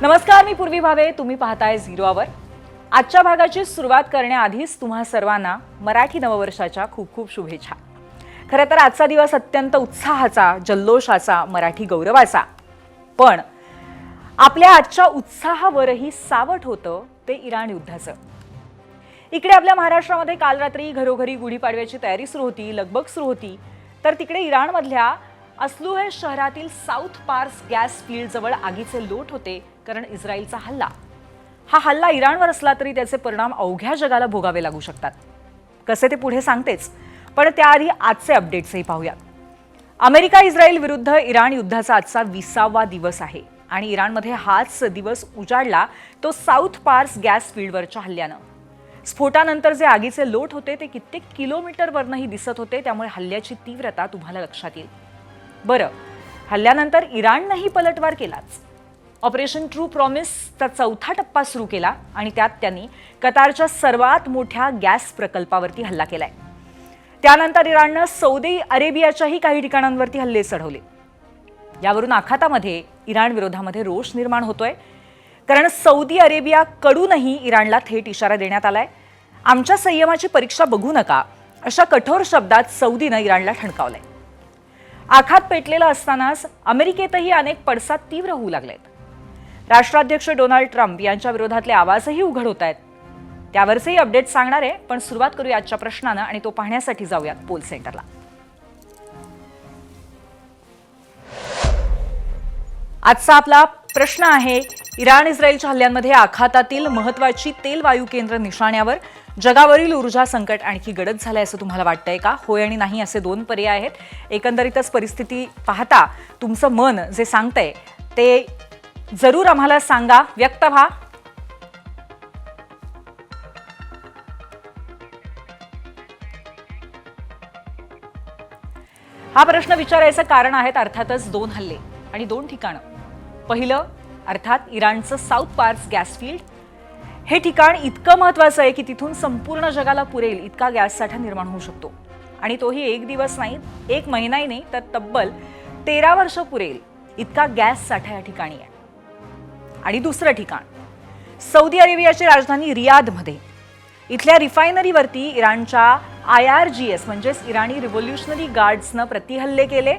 नमस्कार, मी पूर्वी भावे. तुम्ही पाहताय झिरो आवर. आजच्या भागाची सुरुवात करण्याआधीच तुम्हा सर्वांना मराठी नववर्षाच्या खूप खूप शुभेच्छा. खरं तर आजचा दिवस अत्यंत उत्साहाचा, जल्लोषाचा, मराठी गौरवाचा. पण आपल्या आजच्या उत्साहावरही सावट होतं ते इराण युद्धाचं. इकडे आपल्या महाराष्ट्रामध्ये काल रात्री घरोघरी गुढीपाडव्याची तयारी सुरू होती, लगबग सुरू होती. तर तिकडे इराणमधल्या अस्लुहे शहरातील साऊथ पार्स गॅस फील्ड जवळ आगीचे लोट होते, कारण इस्रायलचा हल्ला. हा हल्ला इराणवर असला तरी त्याचे परिणाम अवघ्या जगाला भोगावे लागू शकतात. कसे ते पुढे सांगतेच, पण त्याआधी आजचे अपडेट्सही पाहूयात. अमेरिका इस्रायल विरुद्ध इराण युद्धाचा आजचा 20वा दिवस आहे आणि इराणमध्ये हाच दिवस उजाडला तो साऊथ पार्स गॅस फील्डवरच्या हल्ल्यानं. स्फोटानंतर जे आगीचे लोट होते ते कित्येक किलोमीटरवरनंही दिसत होते, त्यामुळे हल्ल्याची तीव्रता तुम्हाला लक्षात येईल. बरं, हल्ल्यानंतर इराणनंही पलटवार केलाच. ऑपरेशन ट्रू प्रॉमिसचा चौथा टप्पा सुरू केला आणि त्यात त्यांनी कतारच्या सर्वात मोठ्या गॅस प्रकल्पावरती हल्ला केलाय. त्यानंतर इराणनं सौदी अरेबियाच्याही काही ठिकाणांवरती हल्ले चढवले. यावरून आखातामध्ये इराण विरोधामध्ये रोष निर्माण होतोय, कारण सौदी अरेबियाकडूनही इराणला थेट इशारा देण्यात आलाय. आमच्या संयमाची परीक्षा बघू नका, अशा कठोर शब्दात सौदीनं इराणला ठणकावलंय. आखात पेटलेला असतानाच अमेरिकेतही अनेक पडसाद तीव्र होऊ लागलेत. राष्ट्राध्यक्ष डोनाल्ड ट्रम्प यांच्या विरोधातले आवाजही उघड होत आहेत. त्यावरचेही अपडेट सांगणार आहे, पण सुरुवात करूया आजच्या प्रश्नानं आणि तो पाहण्यासाठी जाऊयात पोल सेंटरला. आजचा आपला प्रश्न आहे, इराण इस्रायलच्या हल्ल्यांमध्ये आखातातील महत्वाची तेल वायू केंद्र निशाण्यावर. जगावरील ऊर्जा संकट आणखी गडद झालंय असं तुम्हाला वाटतंय का? होय आणि नाही असे दोन पर्याय आहेत. एकंदरीतच परिस्थिती पाहता तुमचं मन जे सांगतंय ते जरूर आम्हाला सांगा, व्यक्त व्हा. हा प्रश्न विचारायचं कारण आहेत अर्थातच दोन हल्ले आणि दोन ठिकाणं. पहिलं अर्थात इराणचं साऊथ पार्स गॅस फील्ड. हे ठिकाण इतकं महत्वाचं आहे की तिथून संपूर्ण जगाला पुरेल इतका गॅस साठा निर्माण होऊ शकतो. आणि तोही एक दिवस नाही, एक महिनाही नाही, तर तब्बल 13 वर्ष पुरेल इतका गॅस साठा या ठिकाणी आहे. आणि दुसरं ठिकाण सौदी अरेबियाची राजधानी रियादमध्ये. इथल्या रिफायनरीवरती इराणच्या IRGC म्हणजेच इराणी रिव्होल्युशनरी गार्ड्सनं प्रतिहल्ले केले.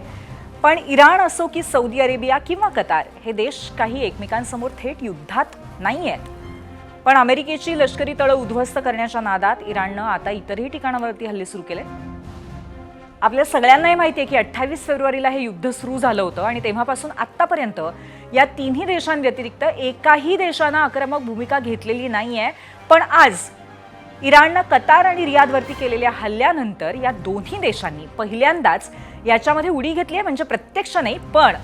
पण इराण असो की सौदी अरेबिया किंवा कतार हे देश काही एकमेकांसमोर थेट युद्धात नाही आहेत. पण अमेरिकेची लष्करी तळं उद्ध्वस्त करण्याच्या नादात इराणनं आता इतरही ठिकाणावरती हल्ले सुरू केले. आपल्या सगळ्यांनाही माहिती आहे की 28 फेब्रुवारीला हे युद्ध सुरू झालं होतं आणि तेव्हापासून आतापर्यंत या तिन्ही देशांव्यतिरिक्त एकाही देशानं आक्रमक भूमिका घेतलेली नाहीये. पण आज इराणनं कतार आणि रियादवरती केलेल्या हल्ल्यानंतर या दोन्ही देशांनी पहिल्यांदाच याच्यामध्ये उडी घेतली आहे. म्हणजे प्रत्यक्ष नाही, पण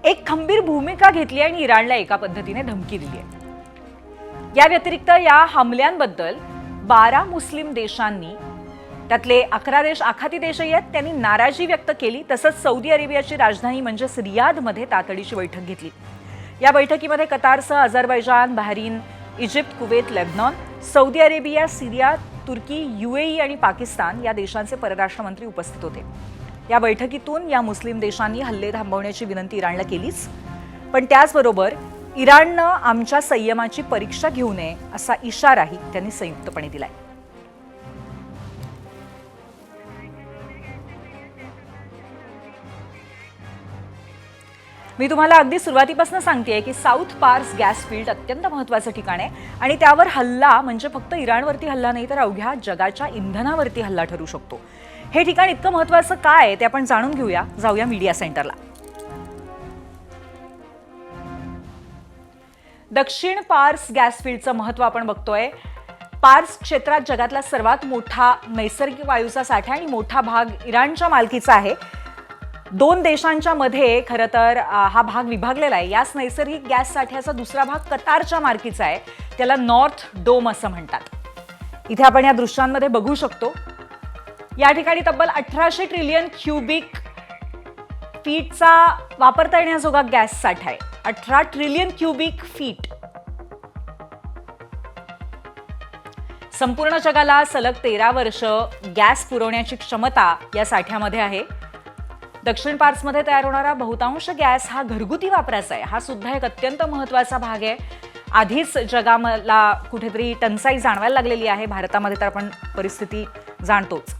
एक खंबीर भूमिका घेतली आणि इराणला एका पद्धतीने धमकी दिली आहे. या व्यतिरिक्त या हमल्यांबद्दल 12 मुस्लिम देशांनी, त्यातले 11 देश आखाती देशही आहेत, त्यांनी नाराजी व्यक्त केली. तसंच सौदी अरेबियाची राजधानी म्हणजेच रियादमध्ये तातडीची बैठक घेतली. या बैठकीमध्ये कतारसह Azerbaijan, Bahrain, Egypt, Kuwait, Lebanon, Saudi Arabia, Syria, Turkey, UAE आणि पाकिस्तान या देशांचे परराष्ट्र मंत्री उपस्थित होते. या बैठकीतून या मुस्लिम देशांनी हल्ले थांबवण्याची विनंती इराणला केलीच, पण त्याचबरोबर इराणनं आमच्या संयमाची परीक्षा घेऊ नये असा इशाराही त्यांनी संयुक्तपणे दिलाय. मी तुम्हाला अगदी सुरुवातीपासून सांगतेय की साऊथ पार्स गॅस फील्ड अत्यंत महत्त्वाचं ठिकाण आहे आणि त्यावर हल्ला म्हणजे फक्त इराणवरती हल्ला नाही, तर अवघ्या जगाच्या इंधनावरती हल्ला ठरू शकतो. हे ठिकाण इतकं महत्त्वाचं काय आहे ते आपण जाणून घेऊया. जाऊया मीडिया सेंटरला. दक्षिण पार्स गॅस फील्डचं महत्त्व आपण बघतोय. पार्स क्षेत्रात जगातला सर्वात मोठा नैसर्गिक वायूचा साठा आणि मोठा भाग इराणच्या मालकीचा आहे. दोन देशांच्या मध्ये खरं तर हा भाग विभागलेला आहे. याच नैसर्गिक गॅस साठ्याचा दुसरा भाग कतारच्या मालकीचा आहे. त्याला नॉर्थ डोम असं म्हणतात. इथे आपण या दृश्यांमध्ये बघू शकतो. या ठिकाणी तब्बल 1800 ट्रिलियन क्युबिक फीटचा वापरता येण्याजोगा गॅस साठा आहे. 18 ट्रिलियन क्युबिक फीट. संपूर्ण जगाला सलग 13 वर्ष गॅस पुरवण्याची क्षमता या साठ्यामध्ये आहे. दक्षिण पार्समध्ये तयार होणारा बहुतांश गॅस हा घरगुती वापराचा आहे. हा सुद्धा एक अत्यंत महत्त्वाचा भाग आहे. आधीच जगाला कुठेतरी टंचाई जाणवायला लागलेली आहे. भारतामध्ये तर आपण परिस्थिती जाणतोच.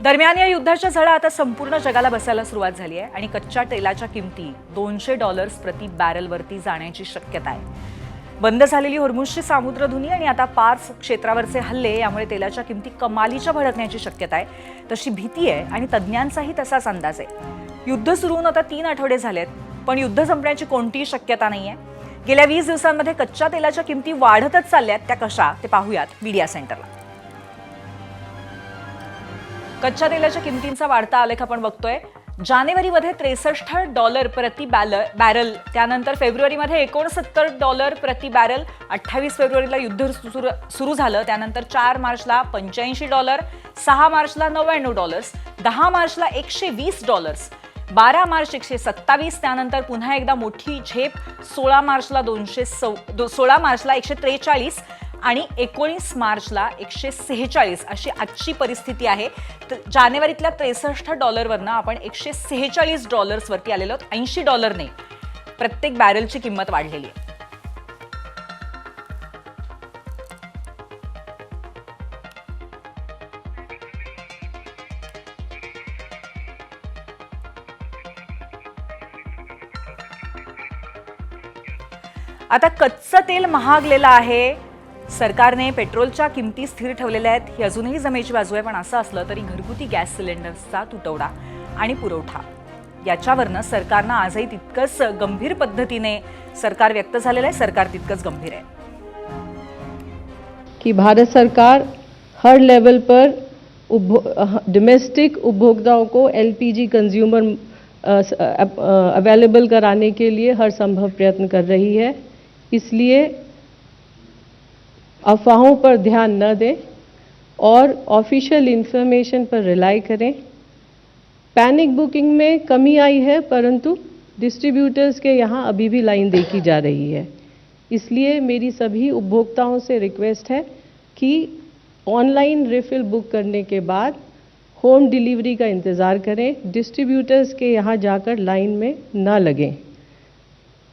दरम्यान या युद्धाच्या झळा आता संपूर्ण जगाला बसायला सुरुवात झाली आहे आणि कच्च्या तेलाच्या किमती $200 प्रति बॅरलवरती जाण्याची शक्यता आहे. बंद झालेली होर्मुझची सामुद्रधुनी आणि आता पार्स क्षेत्रावरचे हल्ले यामुळे तेलाच्या किमती कमालीच्या भडकण्याची शक्यता आहे, तशी भीती आहे आणि तज्ज्ञांचाही तसाच अंदाज आहे. युद्ध सुरू होऊन आता 3 आठवडे झालेत, पण युद्ध संपण्याची कोणतीही शक्यता नाहीये. गेल्या 20 दिवसांमध्ये कच्च्या तेलाच्या किमती वाढतच चालल्यात. त्या कशा ते पाहूयात मीडिया सेंटरला. कच्च्या तेलाच्या किमतींचा वाढता आलेख आपण बघतोय. जानेवारीमध्ये $63 प्रति बॅरल, त्यानंतर फेब्रुवारीमध्ये $69 प्रति बॅरल, 28 फेब्रुवारीला युद्ध सुरू झालं, त्यानंतर 4 मार्चला $85, 6 मार्चला $99, 10 मार्चला $120, 12 मार्च 127, त्यानंतर पुन्हा एकदा मोठी झेप 16 मार्चला 143 आणि 19 मार्चला 146 अशी आजची परिस्थिती आहे. जानेवारीतल्या $63 वरनं आपण $146 वरती आलेलो आहोत. $80 ने प्रत्येक बॅरलची किंमत वाढलेली आहे. आता कच्चं तेल महागलेलं आहे. सरकारने पेट्रोलच्या किमती स्थिर ठेवलेल्या आहेत, ही अजूनही जमेची बाजू आहे. पण असं असलं तरी घरगुती गॅस सिलेंडर्सचा तुटवडा आणि पुरवठा याच्यावरनं सरकारनं आजही तितकंच गंभीर पद्धतीने सरकार व्यक्त झालेलं आहे. सरकार तितकंच गंभीर आहे कि भारत सरकार हर लेवल पर डोमेस्टिक उपभोक्ताओं को एलपीजी कंज्यूमर अवेलेबल कराने के लिए हर संभव प्रयत्न कर रही है. इसलिए अफवाहों पर ध्यान न दें और ऑफिशियल इंफॉर्मेशन पर रिलाई करें. पैनिक बुकिंग में कमी आई है, परंतु डिस्ट्रीब्यूटर्स के यहाँ अभी भी लाइन देखी जा रही है. इसलिए मेरी सभी उपभोक्ताओं से रिक्वेस्ट है कि ऑनलाइन रिफिल बुक करने के बाद होम डिलीवरी का इंतज़ार करें. डिस्ट्रीब्यूटर्स के यहाँ जाकर लाइन में न लगें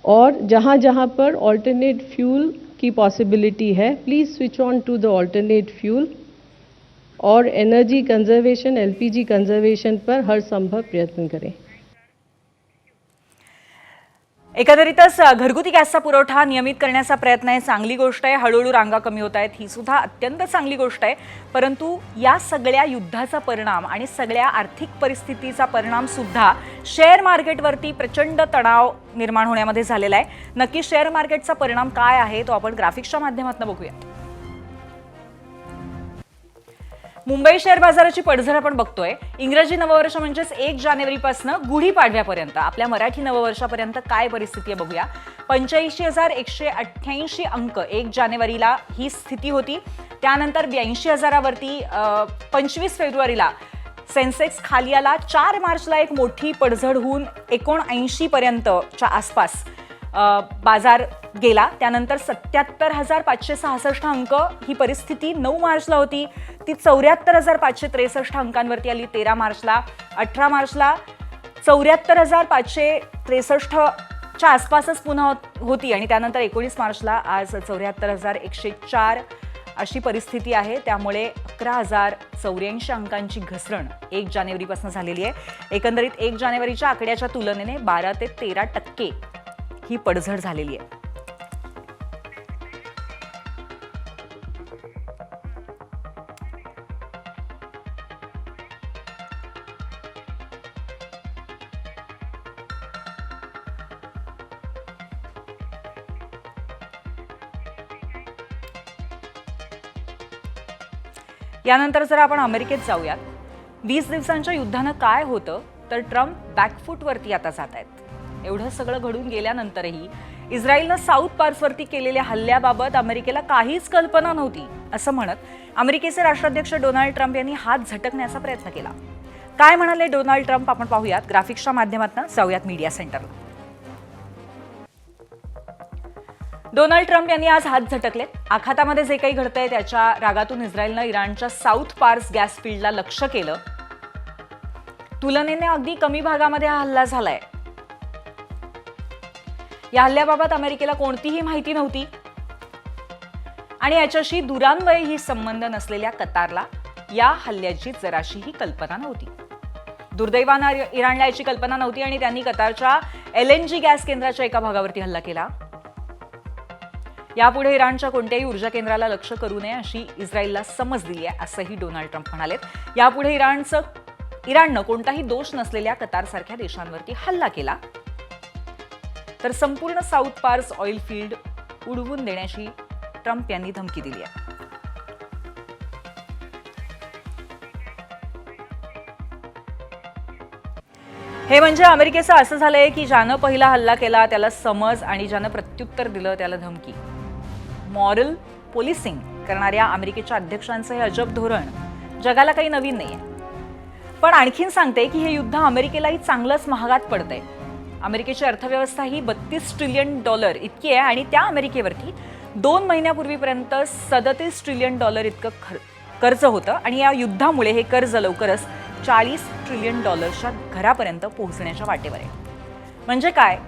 और जहाँ जहाँ पर ऑल्टरनेट फ्यूल की पॉसिबिलिटी है, please switch on to the alternate fuel और एनर्जी कंजर्वेशन, एलपीजी कंजर्वेशन पर हर संभव प्रयत्न करें. एकंदरीतच घरगुती गॅसचा पुरवठा नियमित करण्याचा प्रयत्न आहे. चांगली गोष्ट आहे. हळूहळू रांगा कमी होत आहेत, ही सुद्धा अत्यंत चांगली गोष्ट आहे. परंतु या सगळ्या युद्धाचा परिणाम आणि सगळ्या आर्थिक परिस्थितीचा परिणाम सुद्धा शेअर मार्केटवरती प्रचंड तणाव निर्माण होण्यामध्ये झालेला आहे. नक्की शेअर मार्केटचा परिणाम काय आहे तो आपण ग्राफिक्सच्या माध्यमातून बघूया. मुंबई शेअर बाजाराची पडझड आपण बघतोय. इंग्रजी नववर्ष म्हणजेच 1 जानेवारीपासून गुढीपाडव्यापर्यंत आपल्या मराठी नववर्षापर्यंत काय परिस्थिती आहे बघूया. 85,188 अंक 1 जानेवारीला ही स्थिती होती. त्यानंतर 82,000 वरती 25 फेब्रुवारीला सेन्सेक्स खाली आला. 4 मार्चला एक मोठी पडझड होऊन 79 पर्यंतच्या आसपास बाजार गेला. त्यानंतर 77,566 अंक ही परिस्थिती 9 मार्चला होती. ती 74,563 अंकांवरती आली 13 मार्चला. 18 मार्चला 74,563च्या आसपासच पुन्हा होती आणि त्यानंतर 19 मार्चला आज 74,104 अशी परिस्थिती आहे. त्यामुळे 11,084 अंकांची घसरण 1 जानेवारीपासून झालेली आहे. एकंदरीत 1 जानेवारीच्या आकड्याच्या तुलनेने 12 ते 13% ही पडझड झालेली आहे. यानंतर जर आपण अमेरिकेत जाऊयात. 20 दिवसांच्या युद्धानं काय होतं तर ट्रम्प बॅकफूटवरती आता जात आहेत. एवढं सगळं घडून गेल्यानंतरही इस्रायलनं साऊथ पार्सवरती केलेल्या हल्ल्याबाबत अमेरिकेला काहीच कल्पना नव्हती असं म्हणत अमेरिकेचे राष्ट्राध्यक्ष डोनाल्ड ट्रम्प यांनी हात झटकण्याचा प्रयत्न केला. काय म्हणाले डोनाल्ड ट्रम्प आपण पाहूयात. ग्राफिक्सच्या माध्यमातून जाऊयात मीडिया सेंटरला. डोनाल्ड ट्रम्प यांनी आज हात झटकले. आखातामध्ये जे काही घडतंय त्याच्या रागातून इस्रायलनं इराणच्या साऊथ पार्स गॅस फील्डला लक्ष्य केलं. तुलनेने अगदी कमी भागामध्ये हा हल्ला झालाय. या हल्ल्याबाबत अमेरिकेला कोणतीही माहिती नव्हती आणि याच्याशी दुरान्वयही संबंध नसलेल्या कतारला या हल्ल्याची जराशीही कल्पना नव्हती. दुर्दैवानं इराणला याची कल्पना नव्हती आणि त्यांनी कतारच्या LNG गॅस केंद्राच्या एका भागावरती हल्ला केला. यापुढे इराणच्या कोणत्याही ऊर्जा केंद्राला लक्ष्य करू नये अशी इस्रायलला समज दिली आहे, असंही डोनाल्ड ट्रम्प म्हणालेत. यापुढे इराणनं कोणताही दोष नसलेल्या कतारसारख्या देशांवरती हल्ला केला तर संपूर्ण साऊथ पार्स ऑइल फील्ड उडवून देण्याची ट्रम्प यांनी धमकी दिली आहे. हे म्हणजे अमेरिकेचं असं झालंय की ज्यानं पहिला हल्ला केला त्याला समज आणि ज्यानं प्रत्युत्तर दिलं त्याला धमकी. मॉरल पोलिसिंग करणाऱ्या अमेरिकेच्या अध्यक्षांचं हे अजब धोरण जगाला काही नवीन नाहीये. पण आणखीन सांगते की हे युद्ध अमेरिकेलाही चांगलंच महागात पडतंय. अमेरिकेची अर्थव्यवस्था ही $32 ट्रिलियन इतकी आहे आणि त्या अमेरिकेवरती 2 महिन्यापूर्वीपर्यंत $37 ट्रिलियन इतकं कर्ज होतं आणि या युद्धामुळे हे कर्ज लवकरच $40 ट्रिलियन घरापर्यंत पोहोचण्याच्या वाटेवर आहे. म्हणजे काय,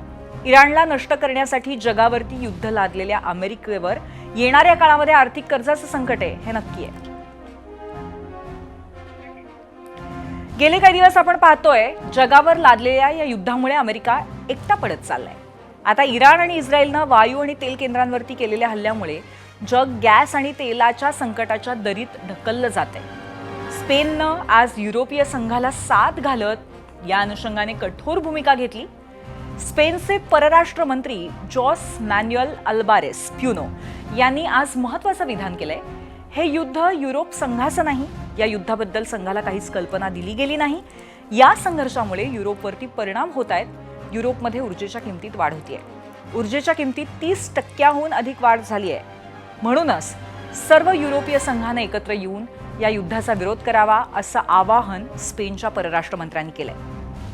इराणला नष्ट करण्यासाठी जगावरती युद्ध लादलेल्या अमेरिकेवर येणाऱ्या काळामध्ये आर्थिक कर्जाचं संकट आहे हे नक्की आहे. गेले काही दिवस आपण पाहतोय जगावर लादलेल्या या युद्धामुळे अमेरिका एकटा पडत चाललाय. आता इराण आणि इस्रायलनं वायू आणि तेल केंद्रांवरती केलेल्या हल्ल्यामुळे जग गॅस आणि तेलाच्या संकटाच्या दरीत ढकललं जात आहे. स्पेननं आज युरोपीय संघाला साथ घालत या अनुषंगाने कठोर भूमिका घेतली. स्पेनचे परराष्ट्र मंत्री जॉस मॅन्युअल अल्बारेस प्युनो यांनी आज महत्त्वाचं विधान केलंय. हे युद्ध युरोप संघाचं नाही. या युद्धाबद्दल संघाला काहीच कल्पना दिली गेली नाही. या संघर्षामुळे युरोपवरती परिणाम होत आहेत. युरोपमध्ये ऊर्जेच्या किमतीत वाढ होतीये. ऊर्जेच्या किमतीत 30% अधिक वाढ झाली आहे. म्हणूनच सर्व युरोपीय संघाने एकत्र येऊन या युद्धाचा विरोध करावा असं आवाहन स्पेनच्या परराष्ट्र मंत्र्यांनी केलंय.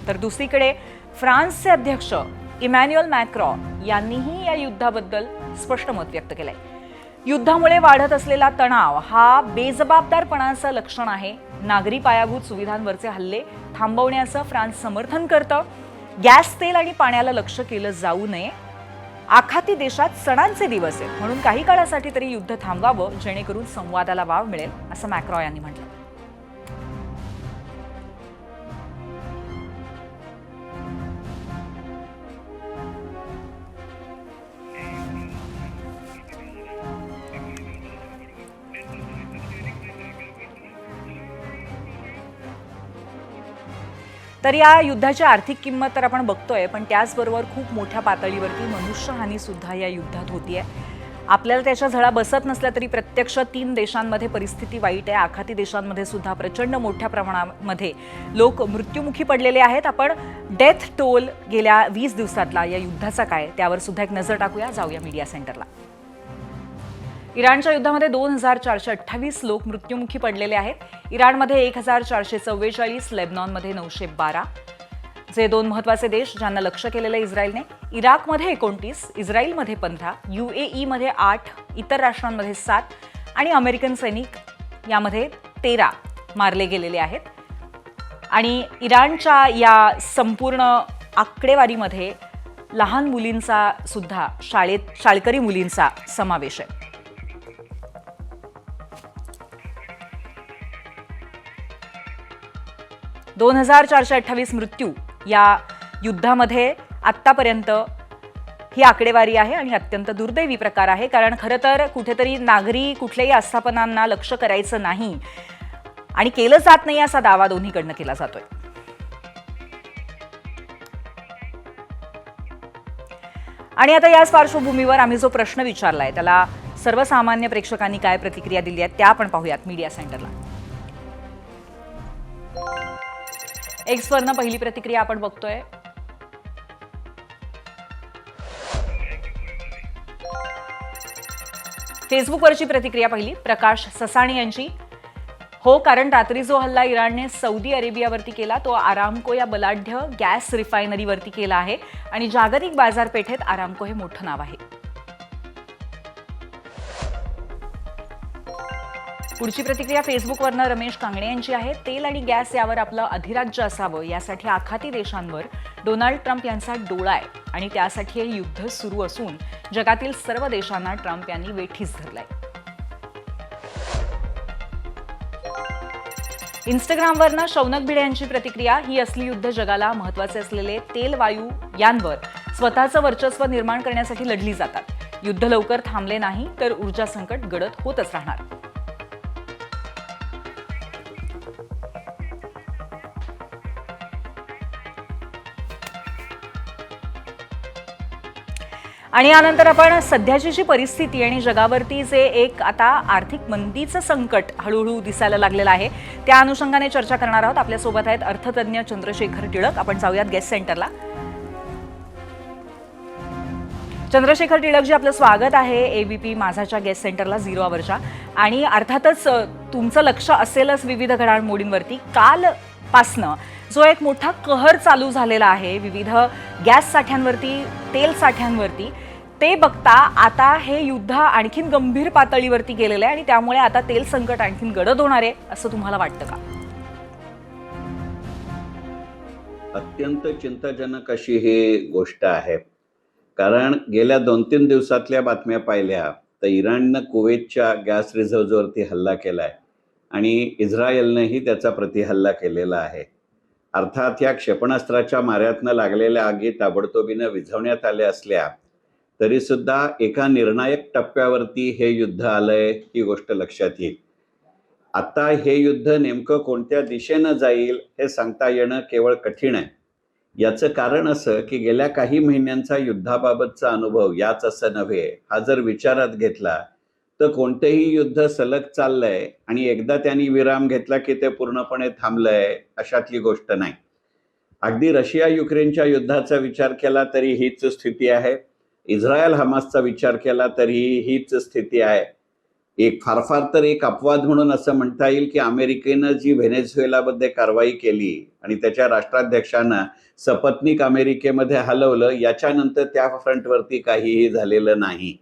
तर दुसरीकडे फ्रान्सचे अध्यक्ष इमॅन्युअल मॅक्रॉन यांनीही या युद्धाबद्दल स्पष्ट मत व्यक्त केलंय. युद्धामुळे वाढत असलेला तणाव हा बेजबाबदारपणाचं लक्षण आहे. नागरी पायाभूत सुविधांवरचे हल्ले थांबवण्याचं फ्रान्स समर्थन करतं. गॅस, तेल आणि पाण्याला लक्ष्य केलं जाऊ नये. आखाती देशात सणांचे दिवस आहेत म्हणून काही काळासाठी तरी युद्ध थांबवावं जेणेकरून संवादाला वाव मिळेल असं मॅक्रॉन यांनी म्हटलं. तर या युद्धाची आर्थिक किंमत तर आपण बघतोय, पण त्याचबरोबर खूप मोठ्या पातळीवरती मनुष्यहानी सुद्धा या युद्धात होतीये. आपल्याला त्याच्या झळा बसत नसल्या तरी प्रत्यक्ष 3 देशांमध्ये परिस्थिती वाईट आहे. आखाती देशांमध्ये सुद्धा प्रचंड मोठ्या प्रमाणामध्ये लोक मृत्युमुखी पडलेले आहेत. आपण डेथ टोल गेल्या 20 दिवसातला या युद्धाचा काय त्यावर सुद्धा एक नजर टाकूया. जाऊया मीडिया सेंटरला. इराणच्या युद्धामध्ये 2428 लोक मृत्युमुखी पडलेले आहेत. इराणमध्ये 1444, लेबनॉनमध्ये 912, जे 2 महत्त्वाचे देश ज्यांना लक्ष्य केलेलं इस्रायलने. इराकमध्ये 29, इस्रायलमध्ये 15, UAE मध्ये 8, इतर राष्ट्रांमध्ये 7 आणि अमेरिकन सैनिक यामध्ये 13 मारले गेलेले आहेत. आणि इराणच्या या संपूर्ण आकडेवारीमध्ये लहान मुलींचा सुद्धा शाळकरी मुलींचा समावेश आहे. 2428 मृत्यू या युद्धामध्ये आत्तापर्यंत ही आकडेवारी आहे आणि अत्यंत दुर्दैवी प्रकार आहे. कारण खरं तर कुठेतरी नागरी कुठल्याही आस्थापनांना लक्ष्य करायचं नाही आणि केलं जात नाही असा दावा दोन्हीकडनं केला जातोय. आणि आता याच पार्श्वभूमीवर आम्ही जो प्रश्न विचारलाय त्याला सर्वसामान्य प्रेक्षकांनी काय प्रतिक्रिया दिली आहे त्या आपण पाहूयात मीडिया सेंटरला. एक्सवरनं पहिली प्रतिक्रिया आपण बघतोय. फेसबुकवरची प्रतिक्रिया पहिली प्रकाश ससाणी यांची. हो, कारण रात्री जो हल्ला इराणने सौदी अरेबियावरती केला तो आरामको या बलाढ्य गॅस रिफायनरीवरती केला आहे आणि जागतिक बाजारपेठेत आरामको हे मोठं नाव आहे. पुढची प्रतिक्रिया फेसबुकवरनं रमेश कांगणे यांची आहे. तेल आणि गॅस यावर आपलं अधिराज्य असावं यासाठी आखाती देशांवर डोनाल्ड ट्रम्प यांचा डोळा आहे आणि त्यासाठी हे युद्ध सुरू असून जगातील सर्व देशांना ट्रम्प यांनी वेठीस धरलंय. इंस्टाग्रामवरनं शौनक भिडे यांची प्रतिक्रिया. ही असली युद्ध जगाला महत्वाचे असलेले तेल, वायू यांवर स्वतःचं वर्चस्व निर्माण करण्यासाठी लढली जातात. युद्ध लवकर थांबले नाही तर ऊर्जा संकट गडद होतच राहणार. आणि यानंतर आपण सध्याची जी परिस्थिती आणि जगावरती जे एक आता आर्थिक मंदीचं संकट हळूहळू दिसायला लागलेलं आहे त्या अनुषंगाने चर्चा करणार आहोत. आपल्यासोबत आहेत अर्थतज्ञ चंद्रशेखर टिळक. आपण जाऊयात गेस्ट सेंटरला. चंद्रशेखर टिळकजी, आपलं स्वागत आहे एबीपी माझाच्या गेस्ट सेंटरला 0 आवरच्या. आणि अर्थातच तुमचं लक्ष असेलच विविध घडामोडींवरती. कालपासनं जो एक मोठा कहर चालू झालेला आहे विविध गॅस साठ्यांवरती, तेल साठ्यांवरती, ते बघता आता हे युद्ध आणखीन गंभीर पातळीवरती गेलेलं आहे आणि त्यामुळे आता तेल संकट आणखीन गडद होणार आहे असं तुम्हाला वाटतं का? अत्यंत चिंताजनक अशी ही गोष्ट आहे. कारण गेल्या 2-3 दिवसातल्या बातम्या पाहिल्या तर इराणनं कुवेतच्या गॅस रिझर्व्हवरती हल्ला केलाय आणि इस्रायलनंही त्याचा प्रतिहल्ला केलेला आहे. अर्थात या क्षेपणास्त्राच्या माऱ्यातनं लागलेल्या आगी ताबडतोबीनं विझवण्यात आल्या असल्या तरी सुद्धा एका निर्णायक टप्प्यावरती हे युद्ध आलंय ही गोष्ट लक्षात येईल. आता हे युद्ध नेमकं कोणत्या दिशेनं जाईल हे सांगता येणं केवळ कठीण आहे. याचं कारण असं की गेल्या काही महिन्यांचा युद्धाबाबतचा अनुभव याच असं नव्हे हा जर विचारात घेतला तर कोणतेही युद्ध सलग चाललंय आणि एकदा त्यांनी विराम घेतला की ते पूर्णपणे थांबलंय अशातली गोष्ट नाही. अगदी रशिया युक्रेनच्या युद्धाचा विचार केला तरी हीच स्थिती आहे. इस्रायल हमासचा विचार केला तरी हीच स्थिती आहे. एक फार तर एक अपवाद म्हणून असं म्हणता येईल की अमेरिकेनं जी व्हेनेझुएलामध्ये कारवाई केली आणि त्याच्या राष्ट्राध्यक्षांना सपत्नीक अमेरिकेमध्ये हलवलं, याच्यानंतर त्या फ्रंटवरती काहीही झालेलं नाही.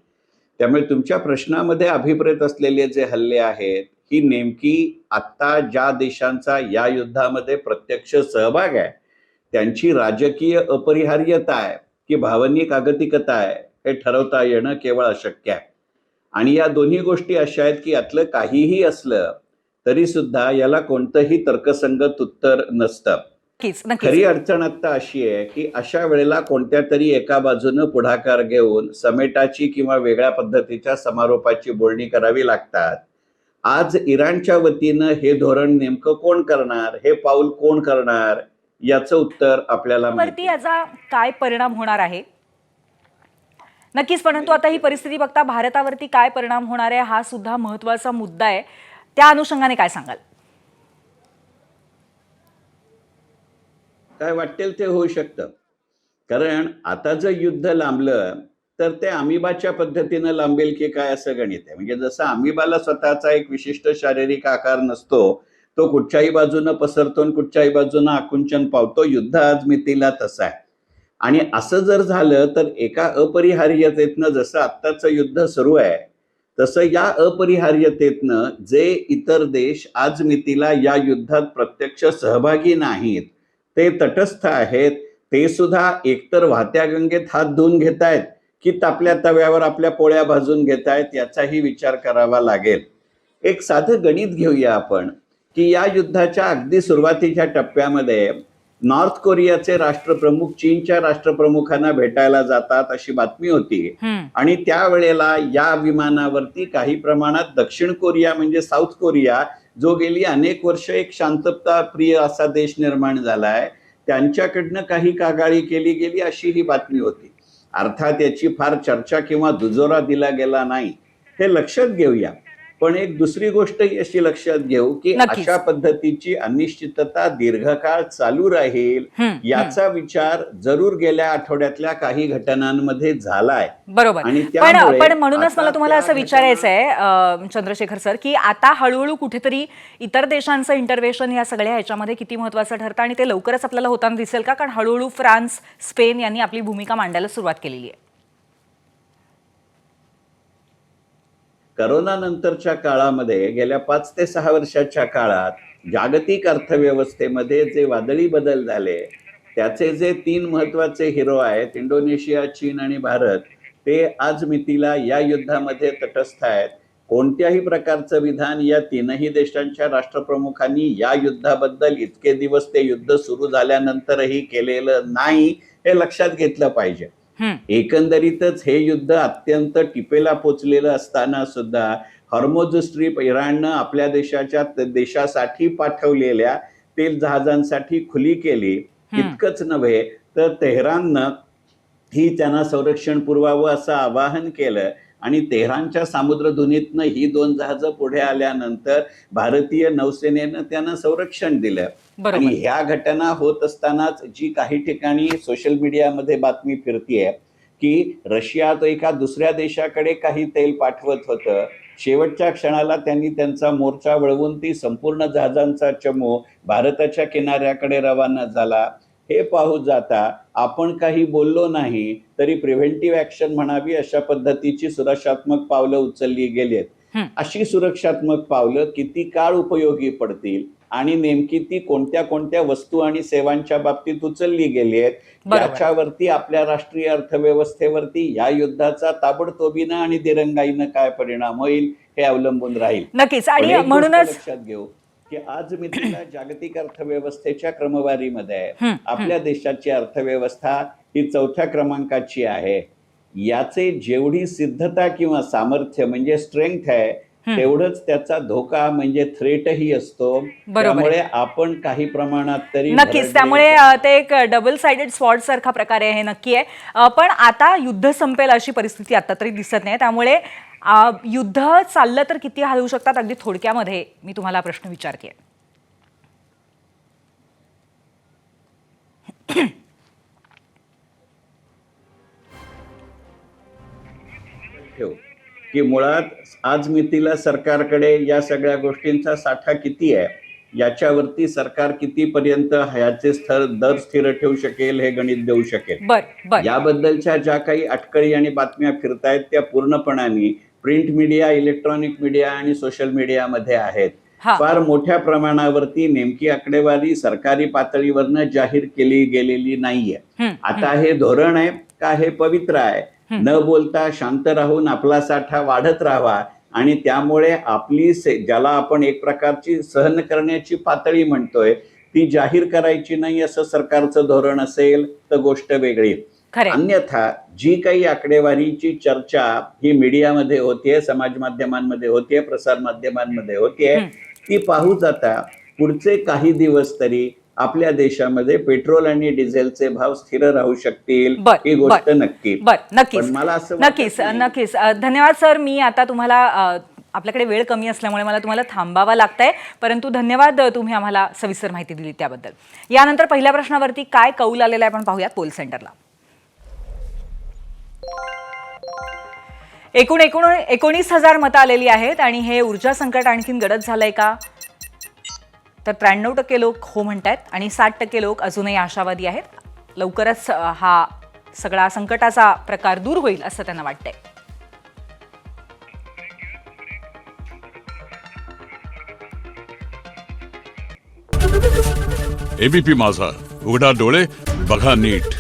त्यामुळे तुमच्या प्रश्नामध्ये अभिप्रेत असलेले जे हल्ले आहेत ही नेमकी आत्ता ज्या देशांचा या युद्धामध्ये प्रत्यक्ष सहभाग आहे त्यांची राजकीय अपरिहार्यता आहे की भावनिक आगतिकता आहे हे ठरवता येणं केवळ अशक्य आहे. आणि या दोन्ही गोष्टी अशा आहेत की यातलं काहीही असलं तरी सुद्धा याला कोणतंही तर्कसंगत उत्तर नसतं. खरी अडचण आता अशी आहे की अशा वेळेला कोणत्या तरी एका बाजूनं पुढाकार घेऊन समेटाची किंवा वेगळ्या पद्धतीच्या समारोपाची बोलणी करावी लागतात. आज इराणच्या वतीनं हे धोरण नेमकं कोण करणार, हे पाऊल कोण करणार, याचं उत्तर आपल्याला वरती याचा काय परिणाम होणार आहे नक्कीच. परंतु आता ही परिस्थिती बघता भारतावरती काय परिणाम होणार आहे हा सुद्धा महत्वाचा मुद्दा आहे. त्या अनुषंगाने काय सांगाल? काय वाटेल ते होऊ शकतं. कारण आता जर युद्ध लांबलं तर ते अमिबाच्या पद्धतीनं लांबेल की काय असं गणित आहे. म्हणजे जसं अमिबाला स्वतःचा एक विशिष्ट शारीरिक आकार नसतो, तो कुठच्याही बाजूनं पसरतो आणि कुठच्याही बाजूनं आकुंचन पावतो, युद्ध आज मितीला तसा आहे. आणि असं जर झालं तर एका अपरिहार्यतेतनं जसं आत्ताचं युद्ध सुरू आहे तसं या अपरिहार्यतेतनं जे इतर देश आज मितीला या युद्धात प्रत्यक्ष सहभागी नाहीत, ते तटस्थ आहेत, ते सुद्धा एकतर वाहत्या गंगेत हात धुवून घेतायत की तापल्या तव्यावर आपल्या पोळ्या भाजून घेतायत याचाही विचार करावा लागेल. एक साधं गणित घेऊया आपण की या युद्धाच्या अगदी सुरुवातीच्या टप्प्यामध्ये नॉर्थ कोरियाचे राष्ट्रप्रमुख चीनच्या राष्ट्रप्रमुखांना भेटायला जातात अशी बातमी होती आणि त्यावेळेला या विमानावरती काही प्रमाणात दक्षिण कोरिया म्हणजे साऊथ कोरिया जो गेली अनेक वर्ष एक शांतता प्रिय असा देश निर्माण झालाय त्यांच्याकडनं काही कागाळी केली गेली अशी ही बातमी होती. अर्थात याची फार चर्चा किंवा दुजोरा दिला गेला नाही हे लक्षात घेऊया. पण एक दुसरी गोष्टही अशी लक्षात घेऊ की अशा पद्धतीची अनिश्चितता दीर्घकाळ चालू राहील याचा विचार जरूर गेल्या आठवड्यातल्या काही घटनांमध्ये झालाय. बरोबर. पण म्हणूनच मला तुम्हाला असं विचारायचं आहे चंद्रशेखर सर की आता हळूहळू कुठेतरी इतर देशांचं इंटरव्हेन्शन या सगळ्या ह्याच्यामध्ये किती महत्वाचं ठरतं आणि ते लवकरच आपल्याला होताना दिसेल का? कारण हळूहळू फ्रान्स, स्पेन यांनी आपली भूमिका मांडायला सुरुवात केलेली आहे. करोना नंतरच्या काळामध्ये गेल्या 5 ते 6 वर्षाच्या काळात जागतिक अर्थव्यवस्थेमध्ये जे वादळी बदल झाले, त्याचे जे 3 महत्वाचे हिरो आहेत, इंडोनेशिया, चीन आणि भारत, ते आज मितीला या युद्धामध्ये तटस्थ आहेत. कोणत्याही प्रकारचं विधान या तीनही देशांच्या राष्ट्रप्रमुखांनी या युद्धाबद्दल इतके दिवस ते युद्ध सुरू झाल्यानंतरही केलेलं नाही, हे लक्षात घेतलं पाहिजे. एकंदरीतच हे युद्ध अत्यंत टिपेला पोचलेलं असताना सुद्धा हॉर्मोझ स्ट्रीप इराणनं आपल्या देशासाठी पाठवलेल्या तेल जहाजांसाठी खुली केली. इतकंच नव्हे तर तेहराननं ही त्यांना संरक्षण पुरवावं असं आवाहन केलं आणि तेहरानच्या सामुद्रधुनीतनं ही 2 जहाजं पुढे आल्यानंतर भारतीय नौसेनेनं त्यांना संरक्षण दिलं. आणि ह्या घटना होत असतानाच जी काही ठिकाणी सोशल मीडियामध्ये बातमी फिरतीये की रशिया तो एका दुसऱ्या देशाकडे काही तेल पाठवत होतं, शेवटच्या क्षणाला त्यांनी त्यांचा मोर्चा वळवून ती संपूर्ण जहाजांचा चमू भारताच्या किनाऱ्याकडे रवाना झाला. हे पाहू जाता आपण काही बोललो नाही तरी प्रिव्हेंटिव्ह ऍक्शन म्हणावी अशा पद्धतीची सुरक्षात्मक पावलं उचलली गेलीत. अशी सुरक्षात्मक पावलं किती काळ उपयोगी पडतील आणि नेमकी ती कोणत्या कोणत्या वस्तू आणि सेवांच्या बाबतीत उचलली गेली आहेत, याच्यावरती आपल्या राष्ट्रीय अर्थव्यवस्थेवरती या युद्धाचा ताबडतोबीनं आणि दिरंगाईनं काय परिणाम होईल हे अवलंबून राहील. नक्कीच. आणि म्हणूनच लक्षात घेऊ की आज मितीला जागतिक अर्थव्यवस्थेच्या क्रमवारीमध्ये आपल्या देशाची अर्थव्यवस्था ही 4थ्या क्रमांकाची आहे. याचे जेवढी सिद्धता किंवा सामर्थ्य म्हणजे स्ट्रेंथ आहे, तेवढंच त्याचा धोका म्हणजे थ्रेटही असतो. त्यामुळे आपण काही प्रमाणात तरी नक्कीच, त्यामुळे ते एक डबल साइडेड स्वॉर्ड सारखा प्रकार आहे, हे नक्की आहे. पण आता युद्ध संपेल अशी परिस्थिती आता तरी दिसत नाही. त्यामुळे युद्ध चाललं तर किती हलवू शकतात, अगदी थोडक्यामध्ये मी तुम्हाला प्रश्न विचारते. ठेव की मुळात आज मितीला सरकारकडे या सगळ्या गोष्टींचा साठा किती आहे, याच्यावरती सरकार कितीपर्यंत ह्याचे दर स्थिर ठेवू शकेल हे गणित देऊ शकेल. याबद्दलच्या ज्या काही अटकळी आणि बातम्या फिरतायत त्या पूर्णपणाने प्रिंट मीडिया, इलेक्ट्रॉनिक मीडिया आणि सोशल मीडियामध्ये आहेत. फार मोठ्या प्रमाणावरती नेमकी आकडेवारी सरकारी पातळीवरनं जाहीर केली गेलेली नाहीये. आता हे धोरण आहे का हे पवित्र आहे? न बोलता शांत राहून आपला साठा वाढत राहावा आणि त्यामुळे आपली ज्याला आपण एक प्रकारची सहन करण्याची पातळी म्हणतोय ती जाहीर करायची नाही असं सरकारचं धोरण असेल तर गोष्ट वेगळी. अन्यथा जी काही आकडेवारीची चर्चा ही मीडियामध्ये होतीये, समाज माध्यमांमध्ये होतीये, प्रसार माध्यमांमध्ये होतीये, ती पाहू जाता पुढचे काही दिवस तरी आपल्या देशामध्ये पेट्रोल आणि डिझेलचे भाव स्थिर राहू शकतील ही गोष्ट नक्की. मला असं नक्कीच. धन्यवाद सर. मी आता तुम्हाला आपल्याकडे वेळ कमी असल्यामुळे मला तुम्हाला थांबावं लागतंय, परंतु धन्यवाद, तुम्ही आम्हाला सविस्तर माहिती दिली त्याबद्दल. यानंतर पहिल्या प्रश्नावरती काय कौल आलेला आहे आपण पाहूयात पोल सेंटरला. एकूण 19,000 मतं आलेली आहेत आणि हे ऊर्जा संकट आणखीन गडद झालंय का, तर 93% लोक हो म्हणतायत आणि 60% लोक अजूनही आशावादी आहेत. लवकरच हा सगळा संकटाचा प्रकार दूर होईल असं त्यांना वाटतंय. एबीपी माझा, उघडा डोळे बघा नीट.